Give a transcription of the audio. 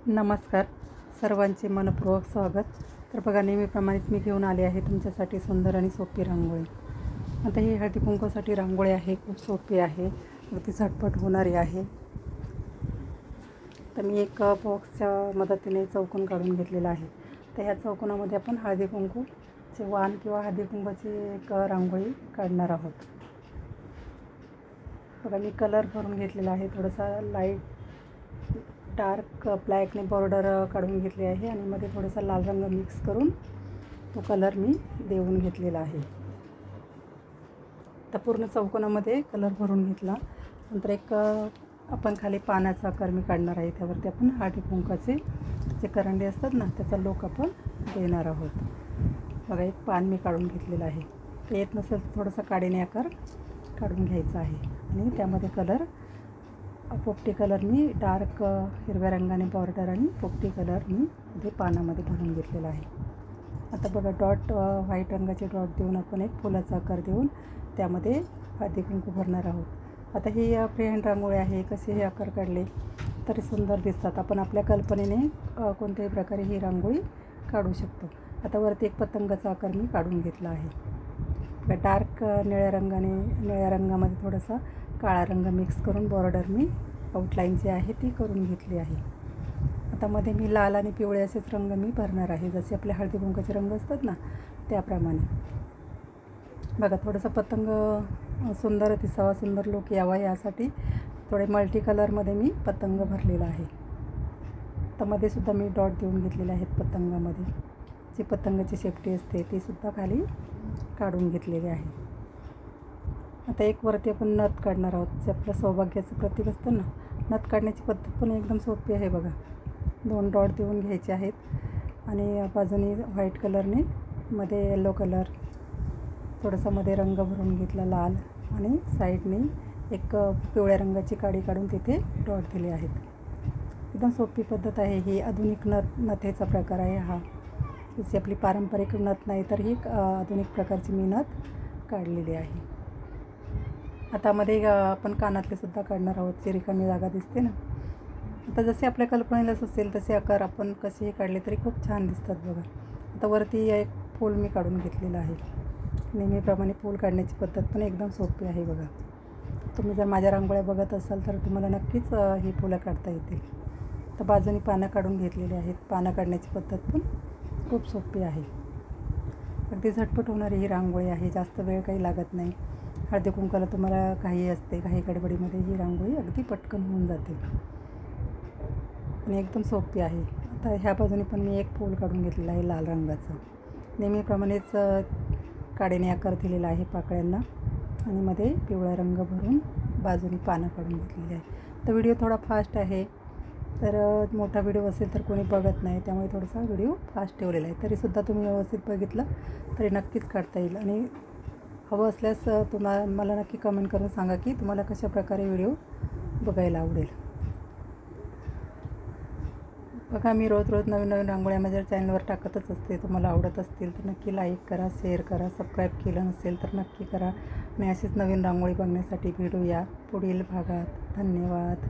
नमस्कार, सर्वांचे मनपूर्वक स्वागत. तर बघा, नेहमीप्रमाणेच मी घेऊन आले आहे तुमच्यासाठी सुंदर आणि सोपी रांगोळी. आता ही हळदी कुंकूसाठी रांगोळी आहे, खूप सोपी आहे, अगदी झटपट होणारी आहे. तर मी एक बॉक्सच्या मदतीने चौकोन काढून घेतलेला आहे. तर ह्या चौकोनामध्ये आपण हळदी कुंकूचे वाण किंवा हळदी कुंकूची एक रांगोळी काढणार आहोत. बघा, मी कलर भरून घेतलेला आहे, थोडासा लाईट डार्क ब्लॅकने बॉर्डर काढून घेतली आहे आणि मध्ये थोडासा लाल रंग मिक्स करून तो कलर मी देऊन घेतलेला आहे. तर पूर्ण चौकोनामध्ये कलर भरून घेतला. नंतर एक आपण खाली पानाचा आकार मी काढणार आहे, त्यावरती आपण हळदी कुंकूचे जे करंडे असतात ना, त्याचा लोक आपण देणार आहोत. बघा, एक पान मी काढून घेतलेलं आहे. ते येत नसेल तर थोडासा काडीने आकार काढून घ्यायचा आहे आणि त्यामध्ये कलर पोपटी कलर मी डार्क हिरव्या रंगाने बॉर्डर आणि पोपटी कलर मी इथे पानामध्ये भरून घेतलेला आहे. आता बघा, डॉट व्हाईट रंगाचे डॉट देऊन आपण एक फुलाचा आकार देऊन त्यामध्ये हळदी कुंकू भरणार आहोत. आता ही फ्री हँड रांगोळी आहे. कसे हे आकार काढले तरी सुंदर दिसतात. आपण आपल्या कल्पनेने कोणत्याही प्रकारे ही रांगोळी काढू शकतो. आता वरती एक पतंगाचा आकार मी काढून घेतला आहे. डार्क निळ्या रंगामध्ये थोडासा काळा रंग मिक्स करून बॉर्डर मी आउटलाईन जी आहे ती करून घेतली आहे. आता मध्ये मी लाल आणि पिवळे असेच रंग मी भरणार आहे, जसे आपले हळदी कुंकूचे रंग असतात ना, त्याप्रमाणे. बघा, थोडंसं पतंग सुंदर दिसावा, सुंदर लुक यावा यासाठी थोडे मल्टी कलरमध्ये मी पतंग भरलेला आहे. तर मध्ये सुद्धा मी डॉट देऊन घेतलेले आहेत पतंगामध्ये. जी पतंगाची शेपटी असते ती सुद्धा खाली काढून घेतलेली आहे. आता एक वरती आपण नथ काढणार आहोत, जे आपलं सौभाग्याचं प्रतीक असतं ना. नथ काढण्याची पद्धत पण एकदम सोपी आहे. बघा, 2 डॉट देऊन घ्यायचे आहेत आणि बाजूने व्हाईट कलरने, मध्ये येलो कलर, थोडासा मध्ये रंग भरून घेतला लाल आणि साईडने एक पिवळ्या रंगाची काडी काढून तिथे डॉट दिले आहेत. एकदम सोपी पद्धत आहे ही. आधुनिक नथेचा प्रकार आहे हा. जशी आपली पारंपरिक नथ नाही तर ही आधुनिक प्रकारची मी नथ काढलेली आहे. आता मध्ये आपण कानातले सुद्धा काढणार आहोत, जी रिकामी जागा दिसते ना. आता जसे आपल्या कल्पनेलाच असेल तसे आकार आपण कसेही काढले तरी खूप छान दिसतात. बघा, आता वरती एक फूल मी काढून घेतलेलं आहे. नेहमीप्रमाणे फूल काढण्याची पद्धत पण एकदम सोपी आहे. बघा, तुम्ही जर माझ्या रांगोळ्या बघत असाल तर तुम्हाला नक्कीच ही फुलं काढता येतील. तर बाजूनी पानं काढून घेतलेली आहेत. पानं काढण्याची पद्धत पण खूप सोपी आहे. अगदी झटपट होणारी ही रांगोळी आहे, जास्त वेळ काही लागत नाही. हळदी कुंकूला तुम्हाला काही असते, काही गडबडीमध्ये ही रांगोळी अगदी पटकन होऊन जाते आणि एकदम सोपी आहे. आता ह्या बाजूने पण मी एक फूल काढून घेतलेलं आहे लाल रंगाचं. नेहमीप्रमाणेच काडीने आकार दिलेला आहे पाकळ्यांना आणि मध्ये पिवळा रंग भरून बाजूने पानं काढून घेतलेली आहे. तर व्हिडिओ थोडा फास्ट आहे, तर मोठा व्हिडिओ असेल तर कोणी बघत नाही, त्यामुळे थोडासा व्हिडिओ फास्ट ठेवलेला आहे. तरीसुद्धा तुम्ही व्यवस्थित बघितलं तरी नक्कीच काढता येईल. आणि हवं असल्यास मला नक्की कमेंट करून सांगा की तुम्हाला कशा प्रकारे व्हिडिओ बघायला आवडेल. बघा, मी रोज नवीन रांगोळ्या माझ्या चॅनलवर टाकतच असते. तुम्हाला आवडत असतील तर नक्की लाईक करा, शेअर करा. सबस्क्राईब केलं नसेल तर नक्की करा आणि अशीच नवीन रांगोळी बघण्यासाठी भेटूया पुढील भागात. धन्यवाद.